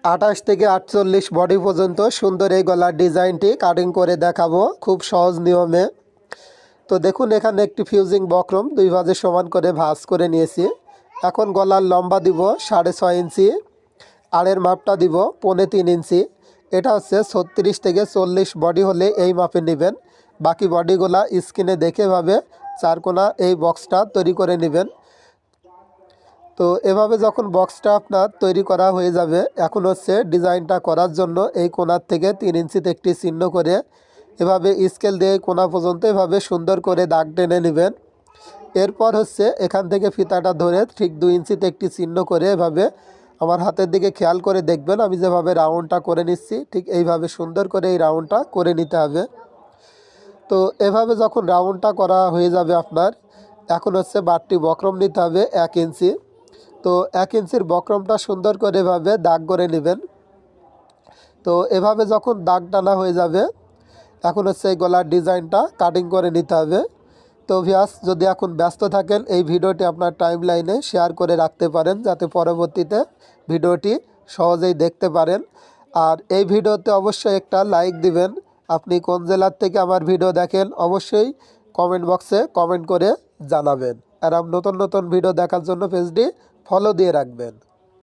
28 থেকে 48 বডি পর্যন্ত সুন্দর এই গলার ডিজাইনটি কাটিং করে দেখাবো খুব সহজ নিয়মে। তো দেখুন এখানে একটি ফিউজিং বক্রম দুই ভাঁজে সমান করে ভাঁজ করে নিয়েছি। এখন গলার লম্বা দিব 6.5 ইঞ্চি, আড়ের মাপটা দিব 3.25 ইঞ্চি। এটা হচ্ছে 36 থেকে 40 বডি হলে এই মাপে নেবেন। বাকি বডিগুলা স্ক্রিনে দেখে ভাবে চারকোনা এই বক্সটা তৈরি করে নেবেন। তো এভাবে যখন বক্সটা আপনার তৈরি করা হয়ে যাবে, এখন হচ্ছে ডিজাইনটা করার জন্য এই কোণার থেকে 3 ইঞ্চিতে একটি চিহ্ন করে এভাবে স্কেল দিয়ে কোণা পর্যন্ত এভাবে সুন্দর করে দাগ টেনে নেবেন। এরপর হচ্ছে এখান থেকে ফিতাটা ধরে ঠিক 2 ইঞ্চিতে একটি চিহ্ন করে এভাবে আমার হাতের দিকে খেয়াল করে দেখবেন আমি যেভাবে রাউন্ডটা করে নিচ্ছি ঠিক এইভাবে সুন্দর করে এই রাউন্ডটা করে নিতে হবে। তো এভাবে যখন রাউন্ডটা করা হয়ে যাবে আপনার, এখন হচ্ছে বাড়তি বক্রম নিতে হবে 1 ইঞ্চি। তো 1 ইঞ্চির বক্রমটা সুন্দর করে এভাবে দাগ করে নেবেন। তো এভাবে যখন দাগ টানা হয়ে যাবে, এখন হচ্ছে এই গলার ডিজাইনটা কাটিং করে নিতে হবে। তো ভিউয়ার্স, যদি এখন ব্যস্ত থাকেন এই ভিডিওটি আপনার টাইম লাইনে শেয়ার করে রাখতে পারেন যাতে পরবর্তীতে ভিডিওটি সহজেই দেখতে পারেন। আর এই ভিডিওতে অবশ্যই একটা লাইক দিবেন। আপনি কোন জেলার থেকে আমার ভিডিও দেখেন অবশ্যই কমেন্ট বক্সে কমেন্ট করে জানাবেন। আর নতুন নতুন ভিডিও দেখার জন্য পেজটি ফলো দিয়ে রাখবেন।